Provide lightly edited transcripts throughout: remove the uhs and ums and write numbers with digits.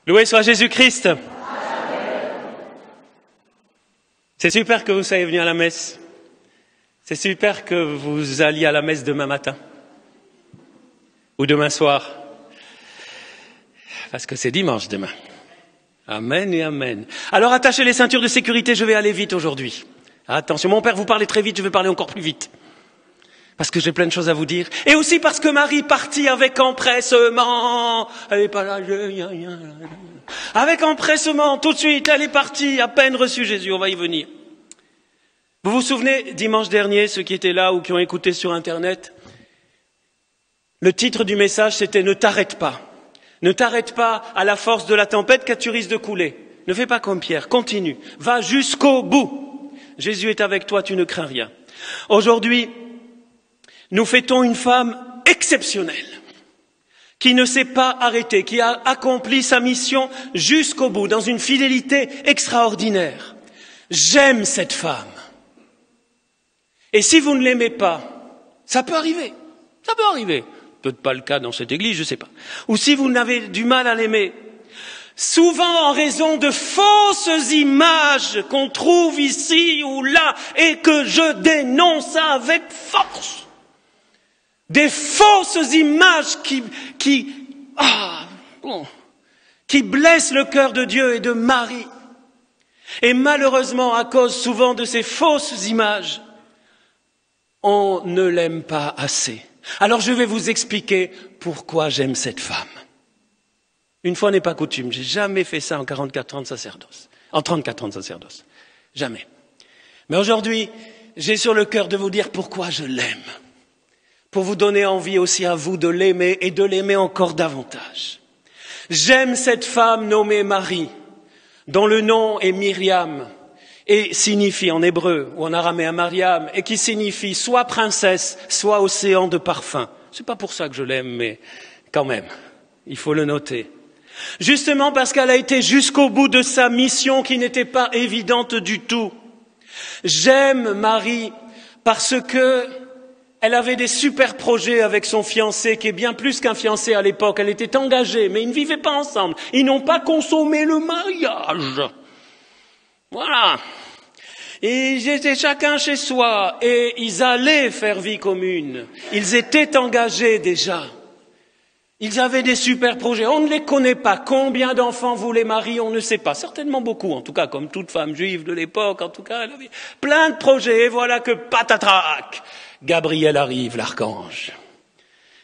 Loué soit Jésus-Christ. C'est super que vous soyez venus à la messe. C'est super que vous alliez à la messe demain matin. Ou demain soir. Parce que c'est dimanche demain. Amen et amen. Alors attachez les ceintures de sécurité, je vais aller vite aujourd'hui. Attention, mon père, vous parlez très vite, je vais parler encore plus vite. Parce que j'ai plein de choses à vous dire. Et aussi parce que Marie partit avec empressement. Elle n'est pas là. Avec empressement, tout de suite, elle est partie, à peine reçu Jésus, on va y venir. Vous vous souvenez, dimanche dernier, ceux qui étaient là ou qui ont écouté sur Internet, le titre du message, c'était « Ne t'arrête pas ». Ne t'arrête pas à la force de la tempête car tu risques de couler. Ne fais pas comme Pierre, continue, va jusqu'au bout. Jésus est avec toi, tu ne crains rien. Aujourd'hui, nous fêtons une femme exceptionnelle, qui ne s'est pas arrêtée, qui a accompli sa mission jusqu'au bout, dans une fidélité extraordinaire. J'aime cette femme. Et si vous ne l'aimez pas, ça peut arriver. Ça peut arriver. Peut-être pas le cas dans cette église, je ne sais pas. Ou si vous n'avez du mal à l'aimer, souvent en raison de fausses images qu'on trouve ici ou là et que je dénonce avec force. Des fausses images qui blessent le cœur de Dieu et de Marie. Et malheureusement, à cause souvent de ces fausses images, on ne l'aime pas assez. Alors je vais vous expliquer pourquoi j'aime cette femme. Une fois n'est pas coutume, j'ai jamais fait ça en 44 ans de sacerdoce. En 34 ans de sacerdoce. Jamais. Mais aujourd'hui, j'ai sur le cœur de vous dire pourquoi je l'aime. Pour vous donner envie aussi à vous de l'aimer et de l'aimer encore davantage. J'aime cette femme nommée Marie, dont le nom est Myriam, et signifie en hébreu ou en araméen Mariam, et qui signifie soit princesse, soit océan de parfum. C'est pas pour ça que je l'aime, mais quand même, il faut le noter. Justement parce qu'elle a été jusqu'au bout de sa mission qui n'était pas évidente du tout. J'aime Marie parce que elle avait des super projets avec son fiancé, qui est bien plus qu'un fiancé à l'époque. Elle était engagée, mais ils ne vivaient pas ensemble. Ils n'ont pas consommé le mariage. Voilà. Ils étaient chacun chez soi et ils allaient faire vie commune. Ils étaient engagés déjà. Ils avaient des super projets. On ne les connaît pas. Combien d'enfants voulait Marie, on ne sait pas. Certainement beaucoup, en tout cas, comme toute femme juive de l'époque. En tout cas, elle avait plein de projets. Et voilà que patatrac, Gabriel arrive, l'archange.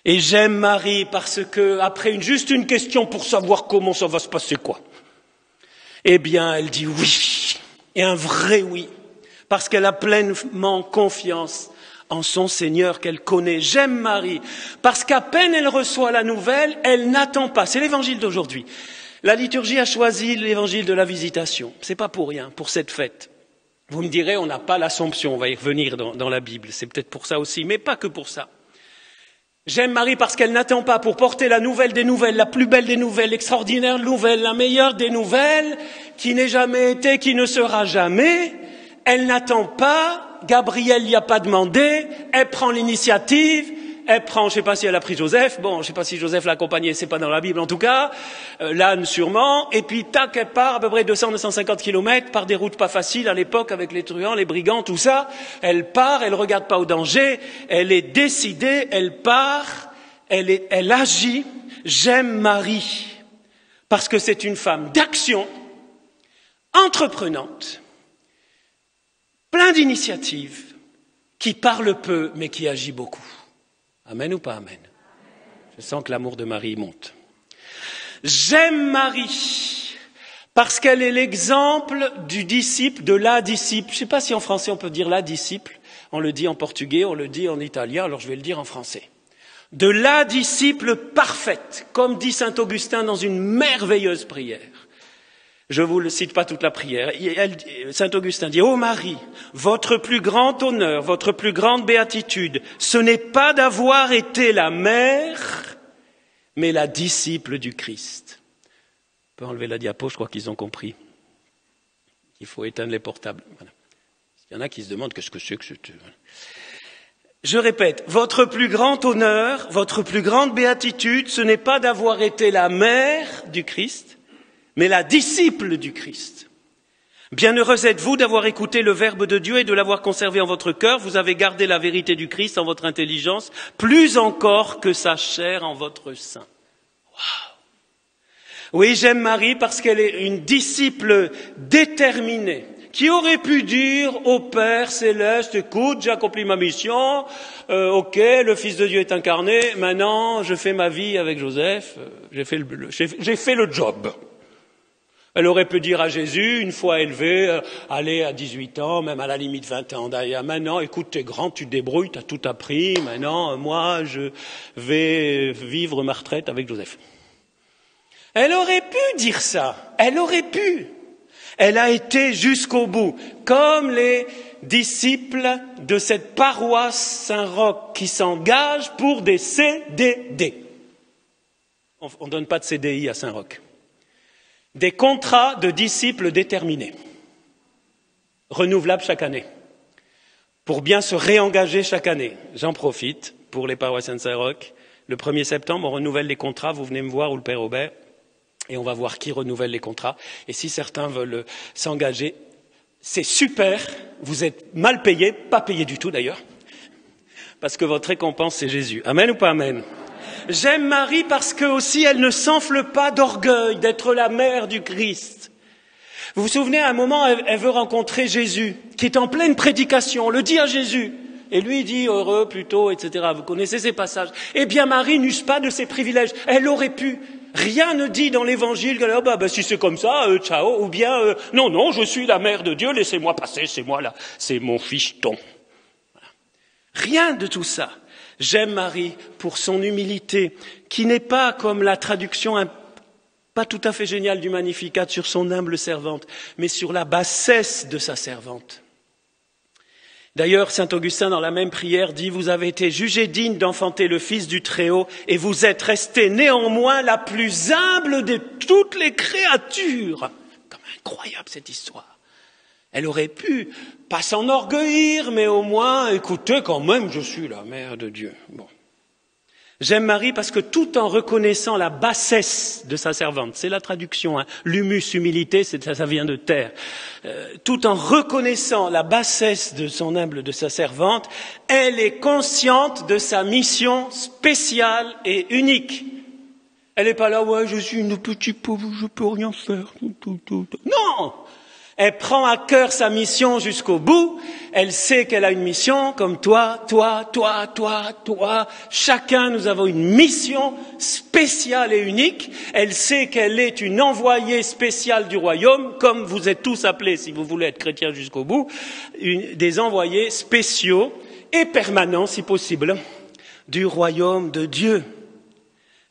Et j'aime Marie parce que, après juste une question pour savoir comment ça va se passer, quoi. Eh bien, elle dit oui. Et un vrai oui. Parce qu'elle a pleinement confiance en son Seigneur qu'elle connaît. J'aime Marie parce qu'à peine elle reçoit la nouvelle, elle n'attend pas. C'est l'évangile d'aujourd'hui. La liturgie a choisi l'évangile de la visitation. C'est pas pour rien, pour cette fête. Vous me direz, on n'a pas l'Assomption, on va y revenir dans la Bible. C'est peut-être pour ça aussi, mais pas que pour ça. J'aime Marie parce qu'elle n'attend pas pour porter la nouvelle des nouvelles, la plus belle des nouvelles, l'extraordinaire nouvelle, la meilleure des nouvelles, qui n'ait jamais été, qui ne sera jamais. Elle n'attend pas, Gabriel n'y a pas demandé, elle prend l'initiative, elle prend, je ne sais pas si elle a pris Joseph, bon, je ne sais pas si Joseph l'a accompagné, c'est pas dans la Bible en tout cas, l'âne sûrement, et puis tac, elle part à peu près 200-250 kilomètres par des routes pas faciles à l'époque avec les truands, les brigands, tout ça. Elle part, elle regarde pas au danger, elle est décidée, elle part, elle agit. J'aime Marie parce que c'est une femme d'action, entreprenante, plein d'initiatives, qui parle peu mais qui agit beaucoup. Amen ou pas amen? Je sens que l'amour de Marie monte. J'aime Marie parce qu'elle est l'exemple du disciple, de la disciple. Je ne sais pas si en français on peut dire la disciple. On le dit en portugais, on le dit en italien, alors je vais le dire en français. De la disciple parfaite, comme dit saint Augustin dans une merveilleuse prière. Je ne vous le cite pas toute la prière. Saint Augustin dit « Ô Marie, votre plus grand honneur, votre plus grande béatitude, ce n'est pas d'avoir été la mère, mais la disciple du Christ. » On peut enlever la diapo, je crois qu'ils ont compris. Il faut éteindre les portables. Voilà. Il y en a qui se demandent qu'est-ce que c'est que c'est. Je répète, votre plus grand honneur, votre plus grande béatitude, ce n'est pas d'avoir été la mère du Christ, mais la disciple du Christ. Bienheureuse êtes-vous d'avoir écouté le Verbe de Dieu et de l'avoir conservé en votre cœur. Vous avez gardé la vérité du Christ en votre intelligence, plus encore que sa chair en votre sein. Waouh! Oui, j'aime Marie parce qu'elle est une disciple déterminée, qui aurait pu dire au Père céleste, écoute, j'ai accompli ma mission, ok, le Fils de Dieu est incarné, maintenant je fais ma vie avec Joseph, j'ai fait le job. Elle aurait pu dire à Jésus, une fois élevé, allez à 18 ans, même à la limite 20 ans, d'ailleurs, maintenant, écoute, t'es grand, tu te débrouilles, t'as tout appris, maintenant, moi, je vais vivre ma retraite avec Joseph. Elle aurait pu dire ça, elle aurait pu. Elle a été jusqu'au bout, comme les disciples de cette paroisse Saint-Roch qui s'engagent pour des CDD. On ne donne pas de CDI à Saint-Roch. Des contrats de disciples déterminés, renouvelables chaque année, pour bien se réengager chaque année. J'en profite pour les paroissiens de Saint-Roch. Le 1er septembre, on renouvelle les contrats, vous venez me voir ou le Père Aubert, et on va voir qui renouvelle les contrats. Et si certains veulent s'engager, c'est super, vous êtes mal payés, pas payés du tout d'ailleurs, parce que votre récompense c'est Jésus. Amen ou pas amen? J'aime Marie parce que aussi elle ne s'enfle pas d'orgueil d'être la mère du Christ. Vous vous souvenez, à un moment, elle veut rencontrer Jésus, qui est en pleine prédication, on le dit à Jésus. Et lui dit heureux plutôt, etc. Vous connaissez ces passages. Eh bien, Marie n'use pas de ses privilèges. Elle aurait pu. Rien ne dit dans l'évangile que si c'est comme ça, ciao, ou bien non, je suis la mère de Dieu, laissez-moi passer, c'est moi là, c'est mon ficheton. Voilà. Rien de tout ça. J'aime Marie pour son humilité, qui n'est pas comme la traduction pas tout à fait géniale du Magnificat sur son humble servante, mais sur la bassesse de sa servante. D'ailleurs, saint Augustin, dans la même prière, dit « Vous avez été jugé digne d'enfanter le Fils du Très-Haut, et vous êtes resté néanmoins la plus humble de toutes les créatures. » Comme incroyable cette histoire. Elle aurait pu, pas s'enorgueillir, mais au moins, écoutez, quand même, je suis la mère de Dieu. Bon. J'aime Marie parce que tout en reconnaissant la bassesse de sa servante, c'est la traduction, hein, l'humus, humilité, ça vient de terre, tout en reconnaissant la bassesse de son humble, de sa servante, elle est consciente de sa mission spéciale et unique. Elle n'est pas là, ouais, je suis une petite pauvre, je peux rien faire. Non! Elle prend à cœur sa mission jusqu'au bout. Elle sait qu'elle a une mission, comme toi. Chacun, nous avons une mission spéciale et unique. Elle sait qu'elle est une envoyée spéciale du royaume, comme vous êtes tous appelés, si vous voulez être chrétiens jusqu'au bout, des envoyés spéciaux et permanents, si possible, du royaume de Dieu.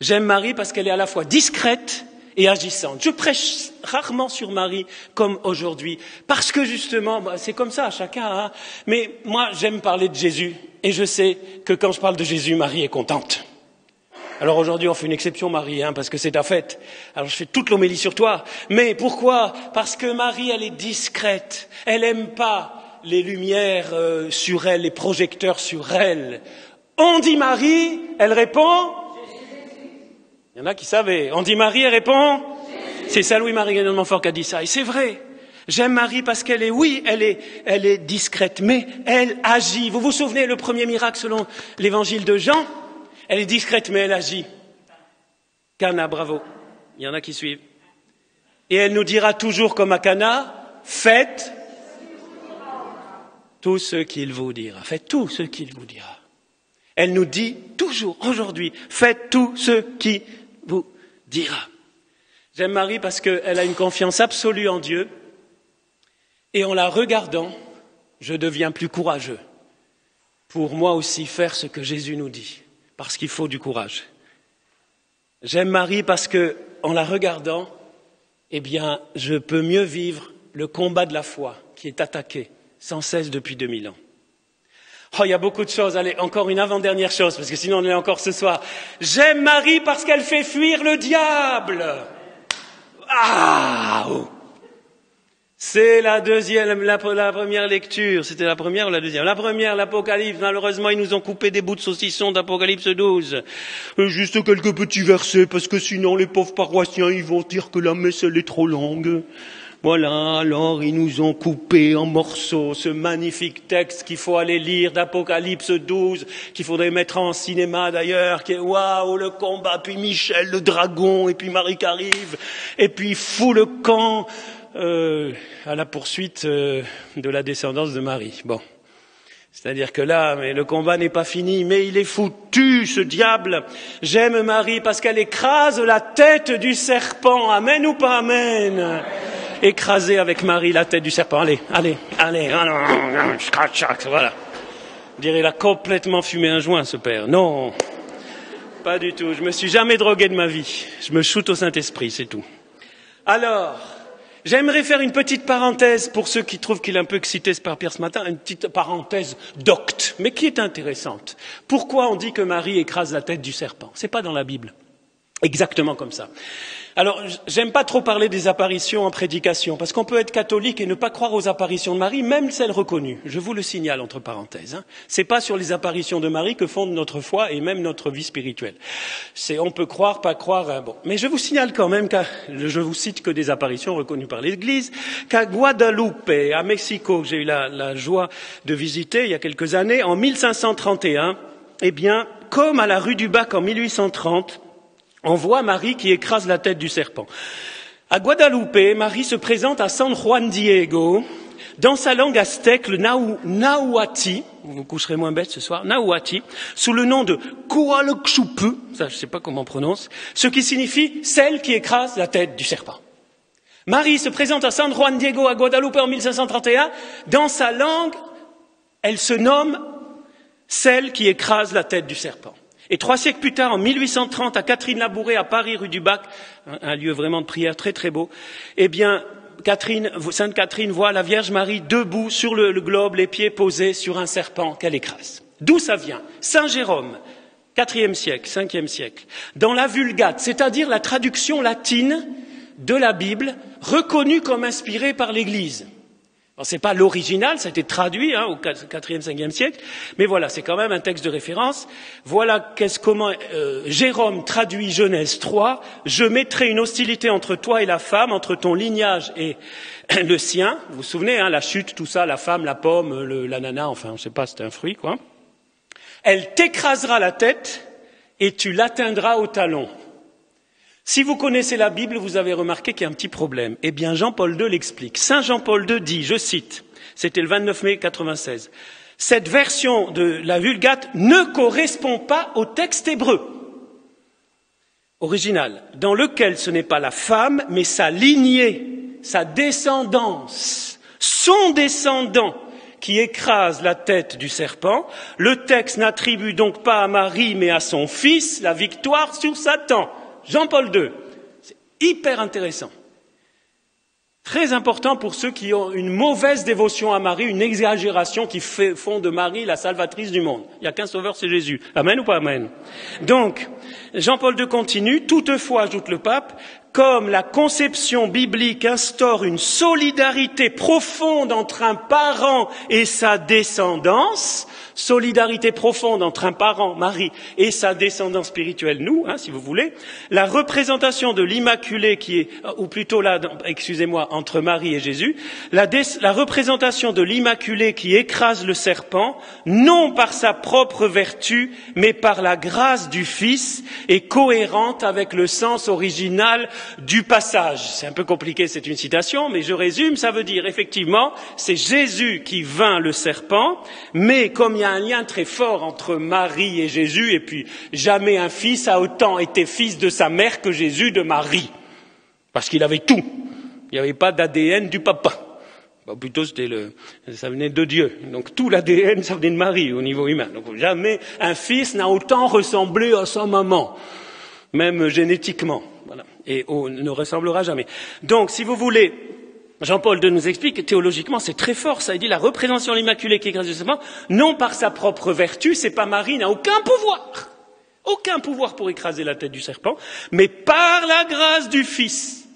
J'aime Marie parce qu'elle est à la fois discrète et agissante. Je prêche rarement sur Marie comme aujourd'hui, parce que justement, c'est comme ça, chacun, hein. Mais moi, j'aime parler de Jésus, et je sais que quand je parle de Jésus, Marie est contente. Alors aujourd'hui, on fait une exception, Marie, hein, parce que c'est ta fête. Alors je fais toute l'homélie sur toi. Mais pourquoi? Parce que Marie, elle est discrète. Elle aime pas les lumières sur elle, les projecteurs sur elle. On dit Marie, elle répond. Il y en a qui savaient. On dit Marie, elle répond. C'est Saint Louis-Marie Guénon de Montfort qui a dit ça. Et c'est vrai. J'aime Marie parce qu'elle est, oui, elle est discrète, mais elle agit. Vous vous souvenez, le premier miracle selon l'évangile de Jean? Elle est discrète, mais elle agit. Cana, bravo. Il y en a qui suivent. Et elle nous dira toujours comme à Cana, faites tout ce qu'il vous dira. Faites tout ce qu'il vous dira. Elle nous dit toujours, aujourd'hui, faites tout ce qu'il vous dira. J'aime Marie parce qu'elle a une confiance absolue en Dieu. Et en la regardant, je deviens plus courageux pour moi aussi faire ce que Jésus nous dit. Parce qu'il faut du courage. J'aime Marie parce que, en la regardant, eh bien, je peux mieux vivre le combat de la foi qui est attaqué sans cesse depuis 2000 ans. Oh, il y a beaucoup de choses. Allez, encore une avant-dernière chose, parce que sinon on est encore ce soir. J'aime Marie parce qu'elle fait fuir le diable. Ah! C'est la deuxième, la première lecture. C'était la première ou la deuxième? La première, l'Apocalypse. Malheureusement, ils nous ont coupé des bouts de saucisson d'Apocalypse 12. Juste quelques petits versets, parce que sinon les pauvres paroissiens, ils vont dire que la messe, elle est trop longue. Voilà, alors ils nous ont coupé en morceaux ce magnifique texte qu'il faut aller lire d'Apocalypse 12, qu'il faudrait mettre en cinéma d'ailleurs, qui est waouh, le combat, puis Michel le dragon, et puis Marie qui arrive, et puis fout le camp à la poursuite de la descendance de Marie. Bon. C'est-à-dire que là, mais le combat n'est pas fini, mais il est foutu, ce diable. J'aime Marie parce qu'elle écrase la tête du serpent. Amen ou pas amen? Écraser avec Marie la tête du serpent. Allez, voilà. Je dirais, il a complètement fumé un joint, ce père. Non, pas du tout. Je me suis jamais drogué de ma vie. Je me shoote au Saint-Esprit, c'est tout. Alors, j'aimerais faire une petite parenthèse pour ceux qui trouvent qu'il est un peu excité par Pierre ce matin, une petite parenthèse docte, mais qui est intéressante. Pourquoi on dit que Marie écrase la tête du serpent? C'est pas dans la Bible. Exactement comme ça. Alors, j'aime pas trop parler des apparitions en prédication, parce qu'on peut être catholique et ne pas croire aux apparitions de Marie, même celles reconnues. Je vous le signale entre parenthèses. C'est pas sur les apparitions de Marie que fonde notre foi et même notre vie spirituelle. On peut croire, pas croire, bon. Mais je vous signale quand même je vous cite que des apparitions reconnues par l'Église, qu'à Guadalupe, à Mexico, que j'ai eu la joie de visiter il y a quelques années, en 1531, eh bien, comme à la rue du Bac en 1830, on voit Marie qui écrase la tête du serpent. À Guadalupe, Marie se présente à San Juan Diego, dans sa langue aztèque, le Nahuatl, vous vous coucherez moins bête ce soir, Nahuatl, sous le nom de Coalxupu, ça je ne sais pas comment on prononce, ce qui signifie celle qui écrase la tête du serpent. Marie se présente à San Juan Diego, à Guadalupe en 1531, dans sa langue, elle se nomme celle qui écrase la tête du serpent. Et 3 siècles plus tard, en 1830, à Catherine-Labouré, à Paris, rue du Bac, un lieu vraiment de prière très très beau, eh bien, Sainte Catherine voit la Vierge Marie debout sur le globe, les pieds posés sur un serpent qu'elle écrase. D'où ça vient? Saint Jérôme, 4e siècle, 5e siècle, dans la Vulgate, c'est-à-dire la traduction latine de la Bible, reconnue comme inspirée par l'Église. Ce n'est pas l'original, ça a été traduit au 4e, 5e siècle, mais voilà, c'est quand même un texte de référence. Voilà comment Jérôme traduit Genèse 3, « Je mettrai une hostilité entre toi et la femme, entre ton lignage et le sien. » Vous vous souvenez, la chute, tout ça, la femme, la pomme, l'ananas, enfin, je ne sais pas, c'est un fruit, quoi. « Elle t'écrasera la tête et tu l'atteindras au talon. » Si vous connaissez la Bible, vous avez remarqué qu'il y a un petit problème. Eh bien, Jean-Paul II l'explique. Saint Jean-Paul II dit, je cite, c'était le 29 mai 96, « Cette version de la Vulgate ne correspond pas au texte hébreu original, dans lequel ce n'est pas la femme, mais sa lignée, sa descendance, son descendant, qui écrase la tête du serpent. Le texte n'attribue donc pas à Marie, mais à son fils, la victoire sur Satan. » Jean-Paul II, c'est hyper intéressant. Très important pour ceux qui ont une mauvaise dévotion à Marie, une exagération qui font de Marie la salvatrice du monde. Il n'y a qu'un sauveur, c'est Jésus. Amen ou pas amen? Donc, Jean-Paul II continue, toutefois, ajoute le pape, comme la conception biblique instaure une solidarité profonde entre un parent et sa descendance, solidarité profonde entre un parent, Marie, et sa descendance spirituelle, nous, si vous voulez, la représentation de l'Immaculée qui est, ou plutôt là, excusez-moi, entre Marie et Jésus, la représentation de l'Immaculée qui écrase le serpent, non par sa propre vertu, mais par la grâce du Fils, est cohérente avec le sens original du passage. C'est un peu compliqué, c'est une citation, mais je résume, ça veut dire, effectivement, c'est Jésus qui vainc le serpent, mais comme il y a un lien très fort entre Marie et Jésus, et puis jamais un fils a autant été fils de sa mère que Jésus de Marie. Parce qu'il avait tout. Il n'y avait pas d'ADN du papa. Bon, plutôt, ça venait de Dieu. Donc tout l'ADN, ça venait de Marie au niveau humain. Donc jamais un fils n'a autant ressemblé à sa maman, même génétiquement. Voilà. Et ne ressemblera jamais. Donc, si vous voulez, Jean-Paul II nous explique que théologiquement c'est très fort, ça. Il dit la représentation de l'Immaculée qui écrase le serpent, non par sa propre vertu, c'est pas Marie, n'a aucun pouvoir pour écraser la tête du serpent, mais par la grâce du Fils.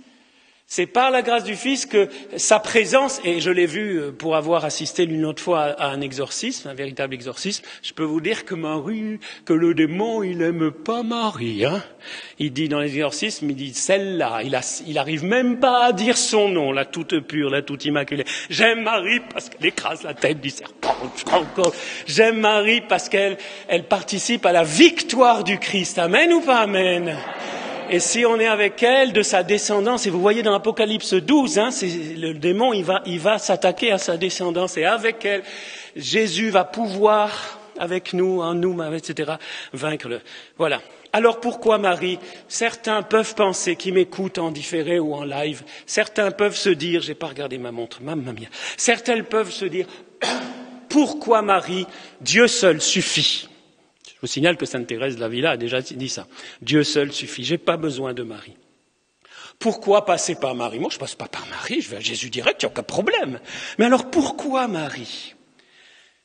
C'est par la grâce du Fils que sa présence, et je l'ai vu pour avoir assisté une autre fois à un exorcisme, un véritable exorcisme, je peux vous dire que Marie, que le démon, il aime pas Marie, hein. Il dit dans les exorcismes, il dit celle-là, il arrive même pas à dire son nom, la toute pure, la toute immaculée. J'aime Marie parce qu'elle écrase la tête du serpent. J'aime Marie parce qu'elle participe à la victoire du Christ. Amen ou pas amen? Et si on est avec elle, de sa descendance, et vous voyez dans l'Apocalypse 12, hein, le démon, il va s'attaquer à sa descendance, et avec elle, Jésus va pouvoir, avec nous, en nous, etc., vaincre le. Voilà. Alors pourquoi Marie? Certains peuvent penser, qui m'écoutent en différé ou en live, certains peuvent se dire, j'ai pas regardé ma montre, mamma mia, certains peuvent se dire, pourquoi Marie? Dieu seul suffit. Je vous signale que Sainte Thérèse d'Avila a déjà dit ça. Dieu seul suffit. J'ai pas besoin de Marie. Pourquoi passer par Marie? Moi, je passe pas par Marie. Je vais à Jésus direct. Il n'y a aucun problème. Mais alors, pourquoi Marie?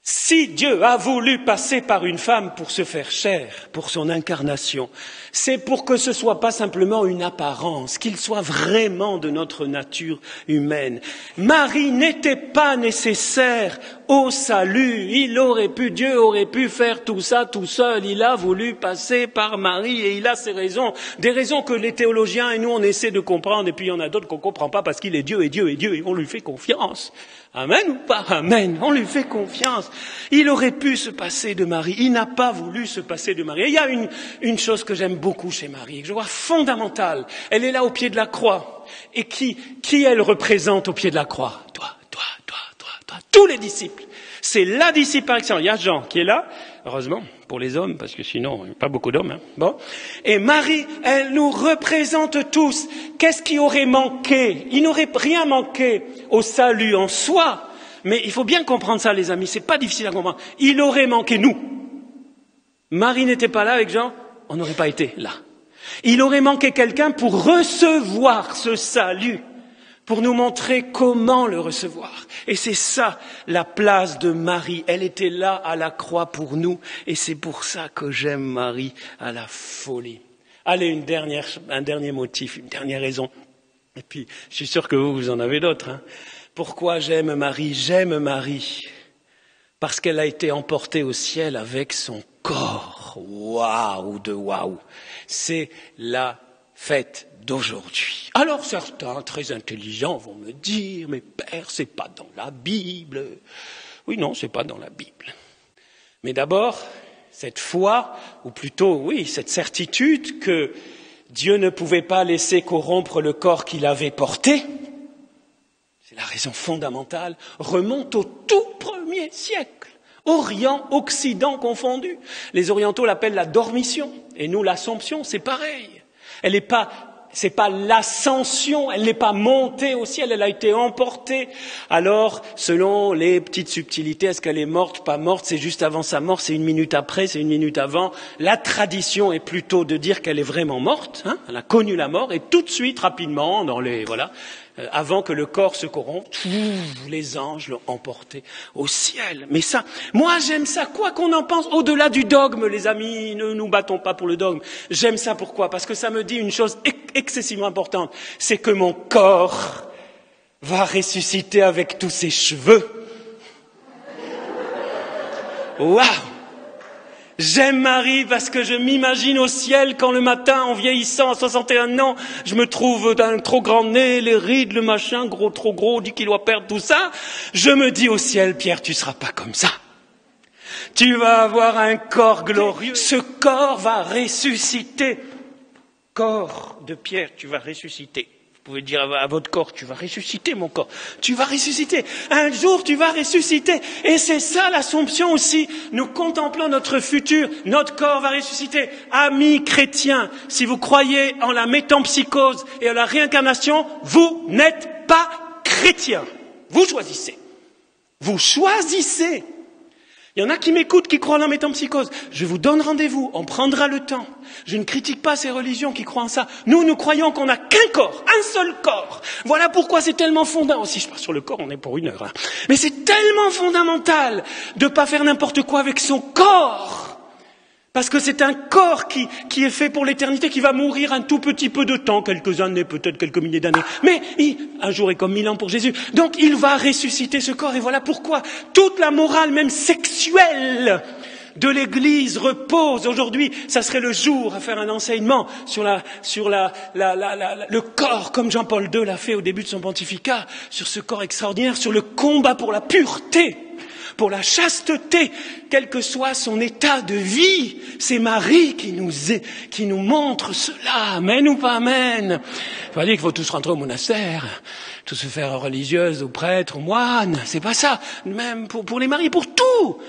Si Dieu a voulu passer par une femme pour se faire chair, pour son incarnation, c'est pour que ce soit pas simplement une apparence, qu'il soit vraiment de notre nature humaine. Marie n'était pas nécessaire au salut. Dieu aurait pu faire tout ça tout seul. Il a voulu passer par Marie et il a ses raisons. Des raisons que les théologiens et nous on essaie de comprendre et puis il y en a d'autres qu'on comprend pas parce qu'il est Dieu et on lui fait confiance. Amen ou pas? Amen. On lui fait confiance. Il aurait pu se passer de Marie. Il n'a pas voulu se passer de Marie. Et il y a une chose que j'aime beaucoup chez Marie, que je vois fondamentale. Elle est là au pied de la croix. Et qui elle représente au pied de la croix? Toi. Tous les disciples. C'est la disciple par excellence. Il y a Jean qui est là. Heureusement, pour les hommes, parce que sinon, il n'y a pas beaucoup d'hommes. Hein. Bon. Et Marie, elle nous représente tous. Qu'est-ce qui aurait manqué? Il n'aurait rien manqué au salut en soi. Mais il faut bien comprendre ça, les amis. C'est pas difficile à comprendre. Il aurait manqué nous. Marie n'était pas là avec Jean, on n'aurait pas été là. Il aurait manqué quelqu'un pour recevoir ce salut, pour nous montrer comment le recevoir. Et c'est ça la place de Marie. Elle était là à la croix pour nous et c'est pour ça que j'aime Marie à la folie. Allez, un dernier motif, une dernière raison. Et puis, je suis sûr que vous en avez d'autres. Hein. Pourquoi j'aime Marie? J'aime Marie parce qu'elle a été emportée au ciel avec son corps. Waouh de waouh. C'est la fête d'aujourd'hui. Alors certains, très intelligents, vont me dire, mais père, c'est pas dans la Bible. Oui, non, c'est pas dans la Bible. Mais d'abord, cette foi, ou plutôt, oui, cette certitude que Dieu ne pouvait pas laisser corrompre le corps qu'il avait porté, c'est la raison fondamentale, remonte au tout premier siècle. Orient, Occident confondus. Les orientaux l'appellent la dormition, et nous l'assomption, c'est pareil. C'est pas l'ascension, elle n'est pas montée au ciel, elle a été emportée. Alors, selon les petites subtilités, est-ce qu'elle est morte, pas morte, c'est juste avant sa mort, c'est une minute après, c'est une minute avant. La tradition est plutôt de dire qu'elle est vraiment morte, hein, elle a connu la mort, et tout de suite, rapidement, avant que le corps se corrompe, les anges l'ont emporté au ciel. Mais ça, moi j'aime ça, quoi qu'on en pense, au-delà du dogme, les amis, ne nous battons pas pour le dogme. J'aime ça, pourquoi? Parce que ça me dit une chose excessivement importante, c'est que mon corps va ressusciter avec tous ses cheveux. Waouh! J'aime Marie parce que je m'imagine au ciel quand le matin, en vieillissant à 61 ans, je me trouve d'un trop grand nez, les rides, le machin, gros, trop gros, dit qu'il doit perdre tout ça. Je me dis au ciel, Pierre, tu seras pas comme ça. Tu vas avoir un corps glorieux. Ce corps va ressusciter. Corps de Pierre, tu vas ressusciter. Vous pouvez dire à votre corps, tu vas ressusciter mon corps. Tu vas ressusciter. Un jour, tu vas ressusciter. Et c'est ça l'Assomption aussi. Nous contemplons notre futur. Notre corps va ressusciter. Amis chrétiens, si vous croyez en la métempsychose et en la réincarnation, vous n'êtes pas chrétiens. Vous choisissez. Vous choisissez. Il y en a qui m'écoutent, qui croient en la métempsychose. Je vous donne rendez-vous, on prendra le temps. Je ne critique pas ces religions qui croient en ça. Nous croyons qu'on n'a qu'un corps, un seul corps. Voilà pourquoi c'est tellement fondamental. Aussi, je parle sur le corps, on est pour 1 heure. Hein. Mais c'est tellement fondamental de ne pas faire n'importe quoi avec son corps. Parce que c'est un corps qui est fait pour l'éternité, qui va mourir un tout petit peu de temps, quelques années, peut-être quelques milliers d'années. Mais un jour est comme 1000 ans pour Jésus. Donc il va ressusciter ce corps. Et voilà pourquoi toute la morale, même sexuelle, de l'Église repose. Aujourd'hui, ça serait le jour à faire un enseignement sur le corps, comme Jean-Paul II l'a fait au début de son pontificat, sur ce corps extraordinaire, sur le combat pour la pureté, pour la chasteté, quel que soit son état de vie. C'est Marie qui nous montre cela. Amen ou pas amen? Il faut dire qu'il faut tous rentrer au monastère, tous se faire religieuse, ou prêtre, ou moine. C'est pas ça. Même pour les maris, pour tout.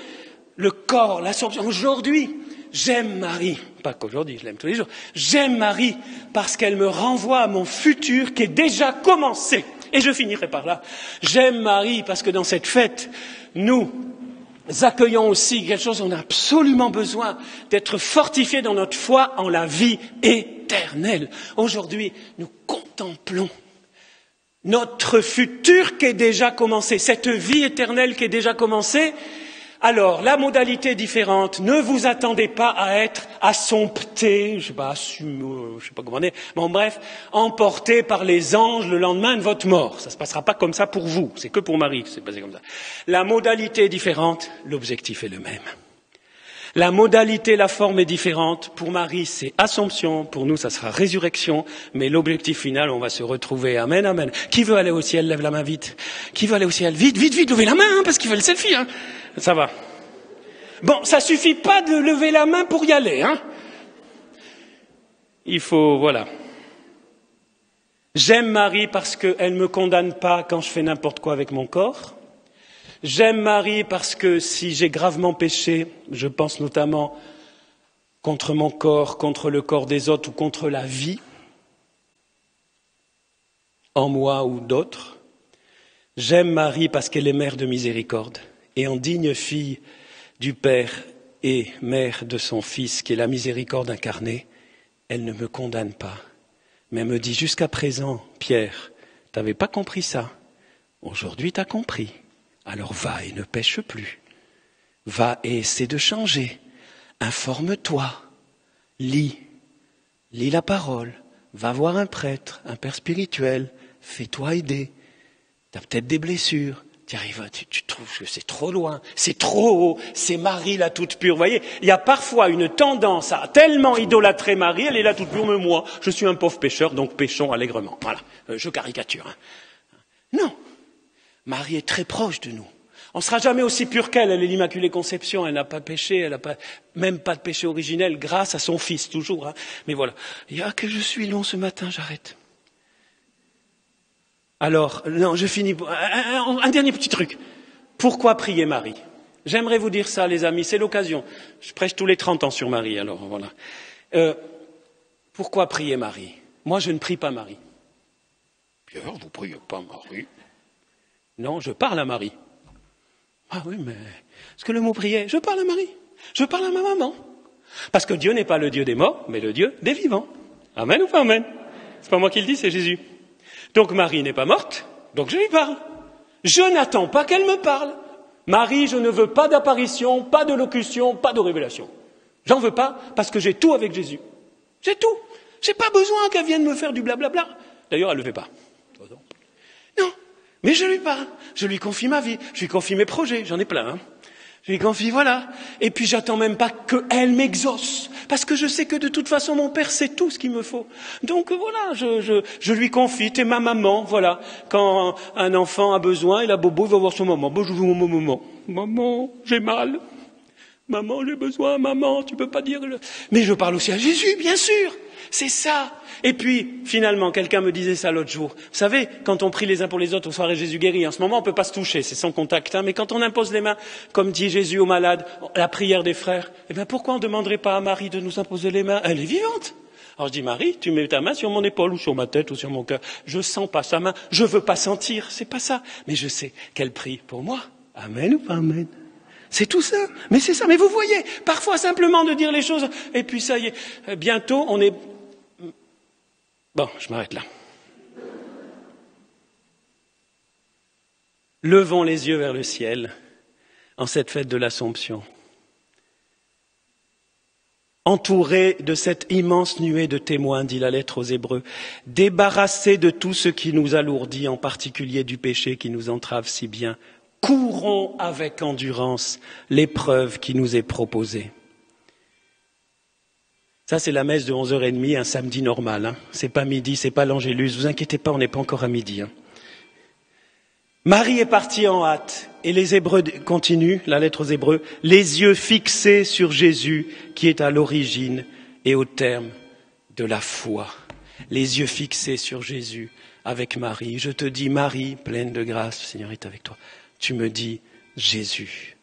Le corps, l'assomption. Aujourd'hui, j'aime Marie. Pas qu'aujourd'hui, je l'aime tous les jours. J'aime Marie parce qu'elle me renvoie à mon futur qui est déjà commencé. Et je finirai par là. J'aime Marie parce que dans cette fête, nous accueillons aussi quelque chose, on a absolument besoin d'être fortifiés dans notre foi en la vie éternelle. Aujourd'hui, nous contemplons notre futur qui est déjà commencé, cette vie éternelle qui est déjà commencée. Alors, la modalité est différente. Ne vous attendez pas à être assompté, je sais pas comment dire, bon bref, emporté par les anges le lendemain de votre mort. Ça se passera pas comme ça pour vous. C'est que pour Marie que c'est passé comme ça. La modalité est différente, l'objectif est le même. La modalité, la forme est différente. Pour Marie, c'est Assomption. Pour nous, ça sera résurrection. Mais l'objectif final, on va se retrouver. Amen, amen. Qui veut aller au ciel? Lève la main vite. Qui veut aller au ciel? Vite, vite, vite, levez la main, parce qu'il fait le selfie, hein. Ça va. Bon, ça suffit pas de lever la main pour y aller, hein. Il faut, voilà. J'aime Marie parce qu'elle me condamne pas quand je fais n'importe quoi avec mon corps. J'aime Marie parce que si j'ai gravement péché, je pense notamment contre mon corps, contre le corps des autres ou contre la vie, en moi ou d'autres. J'aime Marie parce qu'elle est mère de miséricorde et en digne fille du Père et mère de son Fils, qui est la miséricorde incarnée, elle ne me condamne pas, mais elle me dit jusqu'à présent, Pierre, t'avais pas compris ça, aujourd'hui t'as compris. Alors va et ne pêche plus. Va et essaie de changer. Informe-toi. Lis la parole. Va voir un prêtre, un père spirituel. Fais-toi aider. Tu as peut-être des blessures. Tu arrives, tu trouves que c'est trop loin, c'est trop haut, c'est Marie la toute pure. Vous voyez, il y a parfois une tendance à tellement idolâtrer Marie, elle est la toute pure, mais moi, je suis un pauvre pécheur, donc péchons allègrement. Voilà, je caricature. Hein. Non. Marie est très proche de nous. On ne sera jamais aussi pure qu'elle. Elle est l'Immaculée Conception. Elle n'a pas péché. Elle n'a même pas de péché originel grâce à son Fils, toujours. Hein. Mais voilà. Que je suis long ce matin, j'arrête. Alors, non, je finis. Un dernier petit truc. Pourquoi prier Marie? J'aimerais vous dire ça, les amis. C'est l'occasion. Je prêche tous les 30 ans sur Marie, alors voilà. Pourquoi prier Marie? Moi, je ne prie pas Marie. Pierre, vous priez pas Marie? Non, je parle à Marie. Ah oui, mais est-ce que le mot prier? Je parle à Marie. Je parle à ma maman. Parce que Dieu n'est pas le Dieu des morts, mais le Dieu des vivants. Amen ou pas amen? C'est pas moi qui le dis, c'est Jésus. Donc Marie n'est pas morte, donc je lui parle. Je n'attends pas qu'elle me parle. Marie, je ne veux pas d'apparition, pas de locution, pas de révélation. J'en veux pas parce que j'ai tout avec Jésus. J'ai tout. J'ai pas besoin qu'elle vienne me faire du blablabla. D'ailleurs, elle le fait pas. Non. Mais je lui parle, je lui confie ma vie, je lui confie mes projets, j'en ai plein. Hein. Je lui confie, voilà. Et puis j'attends même pas qu'elle m'exauce, parce que je sais que de toute façon mon Père sait tout ce qu'il me faut. Donc voilà, je lui confie, t'es ma maman, voilà. Quand un enfant a besoin, il a bobo, il va voir son maman. Bon, je veux mon maman. Maman, j'ai mal. Maman, j'ai besoin, maman, tu peux pas dire... Mais je parle aussi à Jésus, bien sûr. C'est ça. Et puis, finalement, quelqu'un me disait ça l'autre jour. Vous savez, quand on prie les uns pour les autres, au soir et Jésus guérit. En ce moment, on ne peut pas se toucher, c'est sans contact. Hein, mais quand on impose les mains, comme dit Jésus aux malades, la prière des frères, eh bien, pourquoi on ne demanderait pas à Marie de nous imposer les mains? Elle est vivante. Alors je dis, Marie, tu mets ta main sur mon épaule ou sur ma tête ou sur mon cœur. Je sens pas sa main, je veux pas sentir, c'est pas ça. Mais je sais qu'elle prie pour moi. Amen ou pas amen? C'est tout ça. Mais c'est ça. Mais vous voyez, parfois simplement de dire les choses, et puis ça y est, bientôt on est... Bon, je m'arrête là. Levons les yeux vers le ciel en cette fête de l'Assomption. entourés de cette immense nuée de témoins, dit la lettre aux Hébreux, débarrassés de tout ce qui nous alourdit, en particulier du péché qui nous entrave si bien, courons avec endurance l'épreuve qui nous est proposée. Ça, c'est la messe de 11h30, un samedi normal. Hein. C'est pas midi, c'est pas l'Angélus. Vous inquiétez pas, on n'est pas encore à midi. Hein. Marie est partie en hâte et les Hébreux continuent, la lettre aux Hébreux, les yeux fixés sur Jésus qui est à l'origine et au terme de la foi. Les yeux fixés sur Jésus avec Marie. Je te dis, Marie, pleine de grâce, le Seigneur est avec toi. Tu me dis, Jésus.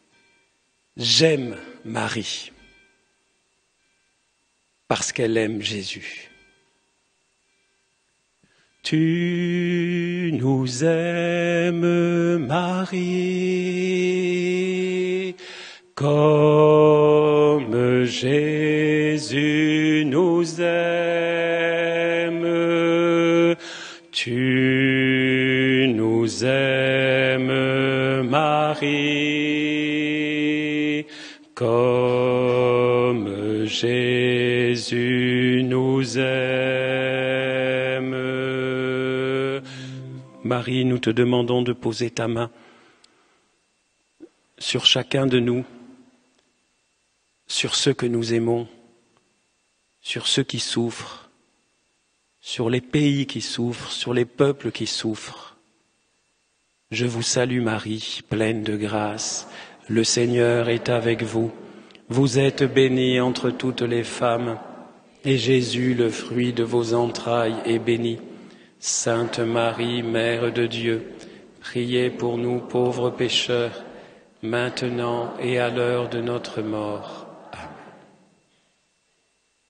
J'aime Marie parce qu'elle aime Jésus. Tu nous aimes, Marie, comme Jésus nous aime. Tu nous aimes, Marie, comme Jésus nous aime. Marie, nous te demandons de poser ta main sur chacun de nous, sur ceux que nous aimons, sur ceux qui souffrent, sur les pays qui souffrent, sur les peuples qui souffrent. Je vous salue Marie, pleine de grâce, le Seigneur est avec vous. Vous êtes bénie entre toutes les femmes, et Jésus, le fruit de vos entrailles, est béni. Sainte Marie, Mère de Dieu, priez pour nous pauvres pécheurs, maintenant et à l'heure de notre mort.